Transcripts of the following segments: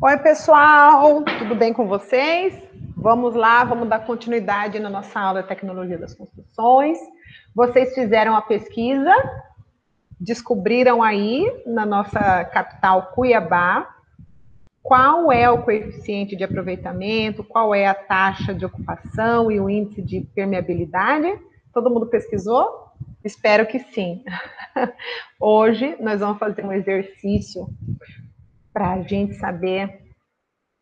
Oi, pessoal, tudo bem com vocês? Vamos lá, vamos dar continuidade na nossa aula de Tecnologia das Construções. Vocês fizeram a pesquisa, descobriram aí na nossa capital, Cuiabá, qual é o coeficiente de aproveitamento, qual é a taxa de ocupação e o índice de permeabilidade? Todo mundo pesquisou? Espero que sim. Hoje nós vamos fazer um exercício para a gente saber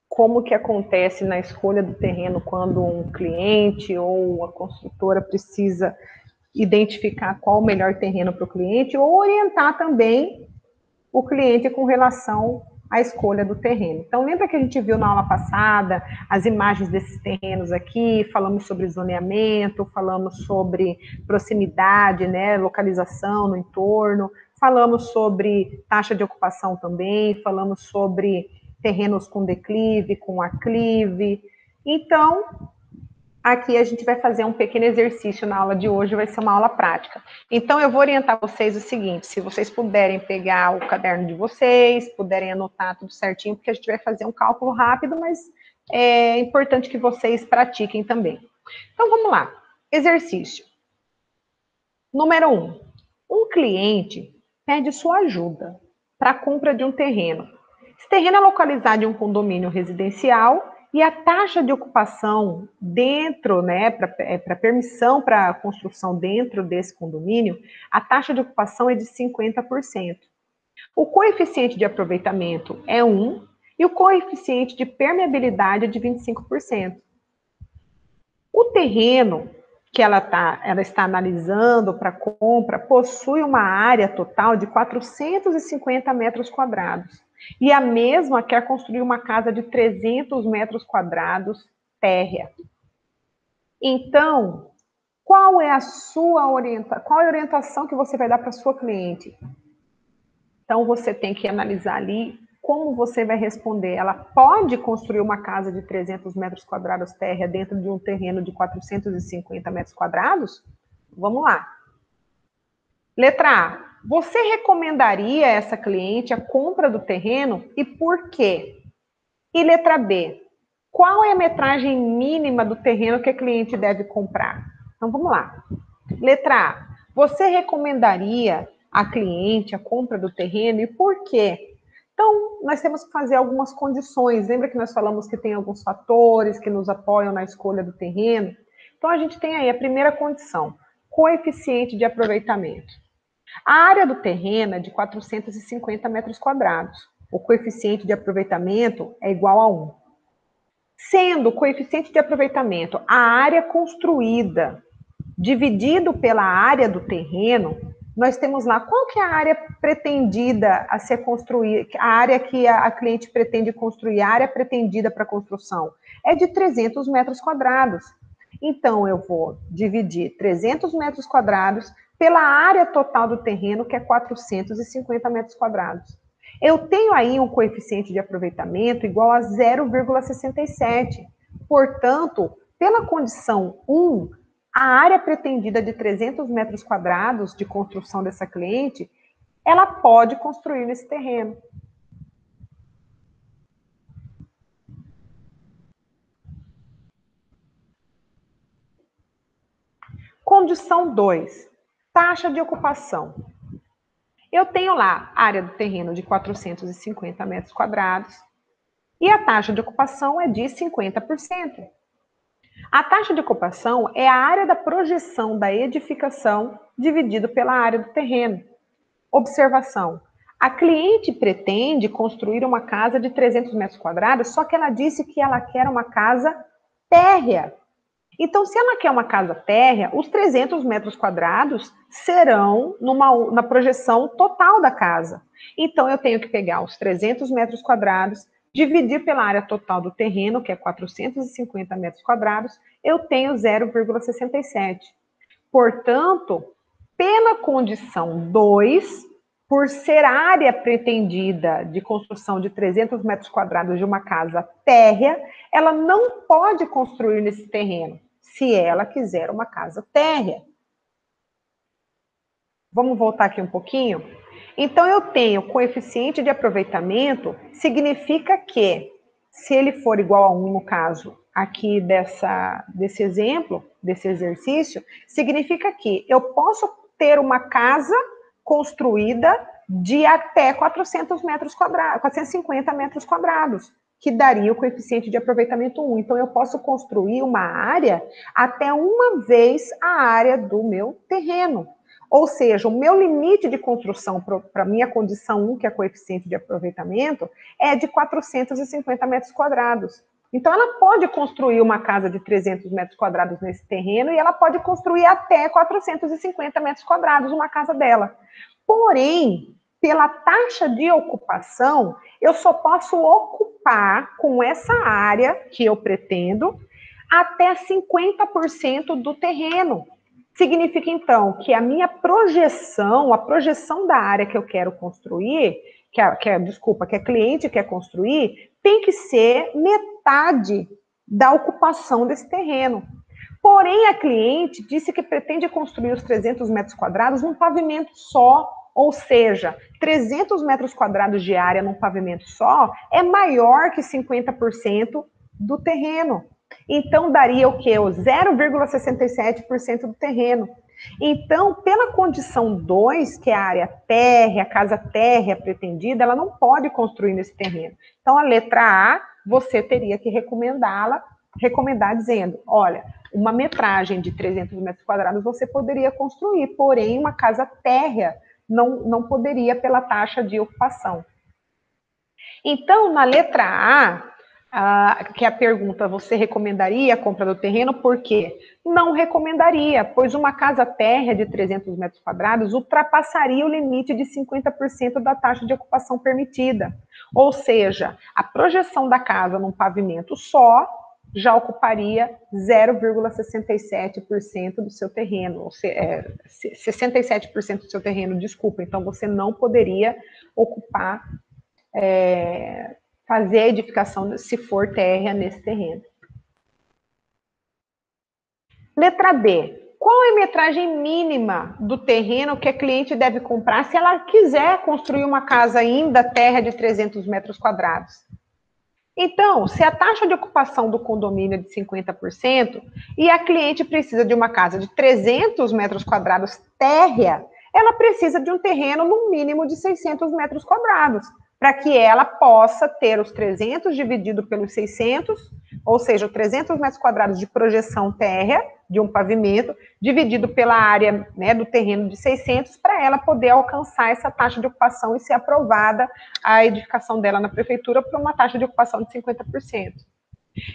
como que acontece na escolha do terreno quando um cliente ou a construtora precisa identificar qual o melhor terreno para o cliente ou orientar também o cliente com relação à escolha do terreno. Então, lembra que a gente viu na aula passada as imagens desses terrenos aqui, falamos sobre zoneamento, falamos sobre proximidade, né, localização no entorno, falamos sobre taxa de ocupação também, falamos sobre terrenos com declive, com aclive. Então, aqui a gente vai fazer um pequeno exercício na aula de hoje, vai ser uma aula prática. Então, eu vou orientar vocês o seguinte, se vocês puderem pegar o caderno de vocês, puderem anotar tudo certinho, porque a gente vai fazer um cálculo rápido, mas é importante que vocês pratiquem também. Então, vamos lá. Exercício. Número 1. Um cliente pede sua ajuda para a compra de um terreno. Esse terreno é localizado em um condomínio residencial e a taxa de ocupação dentro, né, para permissão para a construção dentro desse condomínio, a taxa de ocupação é de 50%. O coeficiente de aproveitamento é 1 e o coeficiente de permeabilidade é de 25%. O terreno que ela está analisando para compra possui uma área total de 450 metros quadrados. E a mesma quer construir uma casa de 300 metros quadrados térrea. Então, qual é a orientação que você vai dar para a sua cliente? Então, você tem que analisar ali como você vai responder. Ela pode construir uma casa de 300 metros quadrados térrea dentro de um terreno de 450 metros quadrados? Vamos lá. Letra A. Você recomendaria a essa cliente a compra do terreno e por quê? E letra B. Qual é a metragem mínima do terreno que a cliente deve comprar? Então, vamos lá. Letra A. Você recomendaria a cliente a compra do terreno e por quê? Então, nós temos que fazer algumas condições. Lembra que nós falamos que tem alguns fatores que nos apoiam na escolha do terreno? Então, a gente tem aí a primeira condição, coeficiente de aproveitamento. A área do terreno é de 450 metros quadrados. O coeficiente de aproveitamento é igual a 1. Sendo o coeficiente de aproveitamento a área construída dividido pela área do terreno, nós temos lá qual que é a área pretendida a ser construída, a área que a cliente pretende construir, a área pretendida para construção, é de 300 metros quadrados. Então, eu vou dividir 300 metros quadrados pela área total do terreno, que é 450 metros quadrados. Eu tenho aí um coeficiente de aproveitamento igual a 0,67. Portanto, pela condição 1, a área pretendida de 300 metros quadrados de construção dessa cliente, ela pode construir nesse terreno. Condição 2, taxa de ocupação. Eu tenho lá a área do terreno de 450 metros quadrados e a taxa de ocupação é de 50%. A taxa de ocupação é a área da projeção da edificação dividido pela área do terreno. Observação. A cliente pretende construir uma casa de 300 metros quadrados, só que ela disse que ela quer uma casa térrea. Então, se ela quer uma casa térrea, os 300 metros quadrados serão na projeção total da casa. Então, eu tenho que pegar os 300 metros quadrados, dividir pela área total do terreno, que é 450 metros quadrados, eu tenho 0,67. Portanto, pela condição 2, por ser a área pretendida de construção de 300 metros quadrados de uma casa térrea, ela não pode construir nesse terreno, se ela quiser uma casa térrea. Vamos voltar aqui um pouquinho? Então, eu tenho coeficiente de aproveitamento, significa que, se ele for igual a 1, no caso aqui desse exemplo, desse exercício, significa que eu posso ter uma casa construída de até 400 metros quadrados, 450 metros quadrados, que daria o coeficiente de aproveitamento 1. Então, eu posso construir uma área até uma vez a área do meu terreno. Ou seja, o meu limite de construção para a minha condição 1, que é coeficiente de aproveitamento, é de 450 metros quadrados. Então, ela pode construir uma casa de 300 metros quadrados nesse terreno e ela pode construir até 450 metros quadrados uma casa dela. Porém, pela taxa de ocupação, eu só posso ocupar com essa área que eu pretendo até 50% do terreno. Significa, então, que a minha projeção, a projeção da área que eu quero construir, que a cliente quer construir, tem que ser metade da ocupação desse terreno. Porém, a cliente disse que pretende construir os 300 metros quadrados num pavimento só, ou seja, 300 metros quadrados de área num pavimento só é maior que 50% do terreno. Então, daria o quê? O 0,67% do terreno. Então, pela condição 2, que é a área térrea, a casa térrea pretendida, ela não pode construir nesse terreno. Então, a letra A, você teria que recomendar dizendo, olha, uma metragem de 300 metros quadrados você poderia construir, porém, uma casa térrea não poderia pela taxa de ocupação. Então, na letra A, que é a pergunta, você recomendaria a compra do terreno? Por quê? Não recomendaria, pois uma casa térrea de 300 metros quadrados ultrapassaria o limite de 50% da taxa de ocupação permitida. Ou seja, a projeção da casa num pavimento só já ocuparia 0,67% do seu terreno, ou seja, 67% do seu terreno, desculpa. Então, você não poderia ocupar fazer a edificação, se for térrea, nesse terreno. Letra B. Qual é a metragem mínima do terreno que a cliente deve comprar se ela quiser construir uma casa ainda térrea de 300 metros quadrados? Então, se a taxa de ocupação do condomínio é de 50% e a cliente precisa de uma casa de 300 metros quadrados térrea, ela precisa de um terreno no mínimo de 600 metros quadrados, para que ela possa ter os 300 dividido pelos 600, ou seja, 300 metros quadrados de projeção térrea, de um pavimento, dividido pela área, né, do terreno de 600, para ela poder alcançar essa taxa de ocupação e ser aprovada a edificação dela na prefeitura por uma taxa de ocupação de 50%.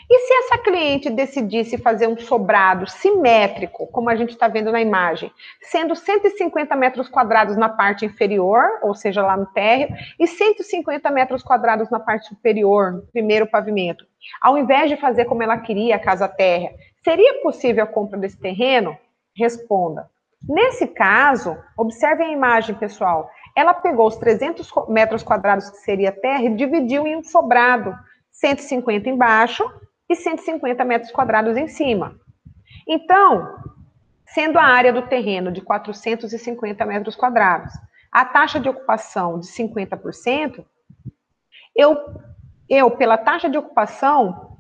E se essa cliente decidisse fazer um sobrado simétrico, como a gente está vendo na imagem, sendo 150 metros quadrados na parte inferior, ou seja, lá no térreo, e 150 metros quadrados na parte superior, no primeiro pavimento, ao invés de fazer como ela queria, a casa térrea, seria possível a compra desse terreno? Responda. Nesse caso, observem a imagem, pessoal. Ela pegou os 300 metros quadrados que seria terra e dividiu em um sobrado, 150 embaixo e 150 metros quadrados em cima. Então, sendo a área do terreno de 450 metros quadrados, a taxa de ocupação de 50%, eu, pela taxa de ocupação,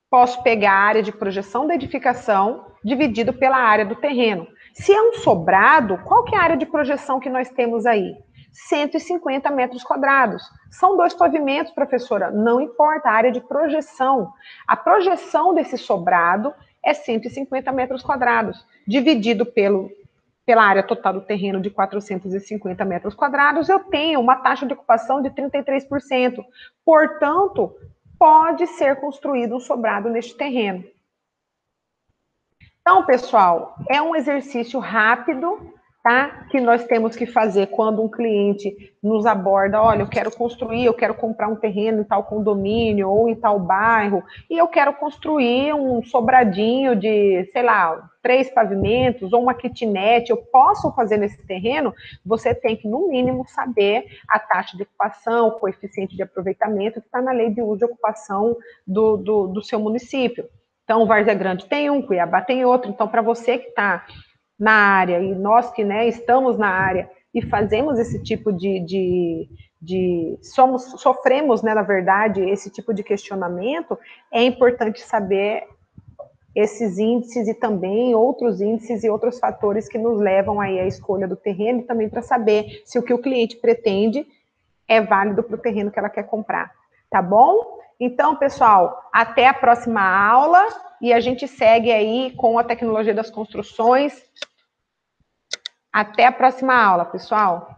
posso pegar a área de projeção da edificação dividido pela área do terreno. Se é um sobrado, qual que é a área de projeção que nós temos aí? 150 metros quadrados. São 2 pavimentos, professora, não importa a área de projeção. A projeção desse sobrado é 150 metros quadrados, dividido pela área total do terreno de 450 metros quadrados, eu tenho uma taxa de ocupação de 33%. Portanto, pode ser construído um sobrado neste terreno. Então, pessoal, é um exercício rápido, tá? Que nós temos que fazer quando um cliente nos aborda, olha, eu quero construir, eu quero comprar um terreno em tal condomínio ou em tal bairro, e eu quero construir um sobradinho de, sei lá, 3 pavimentos ou uma kitnet, eu posso fazer nesse terreno? Você tem que, no mínimo, saber a taxa de ocupação, o coeficiente de aproveitamento que está na lei de uso e ocupação do seu município. Então, o Várzea Grande tem um, Cuiabá tem outro. Então, para você que está na área, e nós que, né, estamos na área, e fazemos esse tipo sofremos, né, na verdade, esse tipo de questionamento, é importante saber esses índices e também outros índices e outros fatores que nos levam aí à escolha do terreno e também para saber se o que o cliente pretende é válido para o terreno que ela quer comprar, tá bom? Então, pessoal, até a próxima aula e a gente segue aí com a tecnologia das construções. Até a próxima aula, pessoal.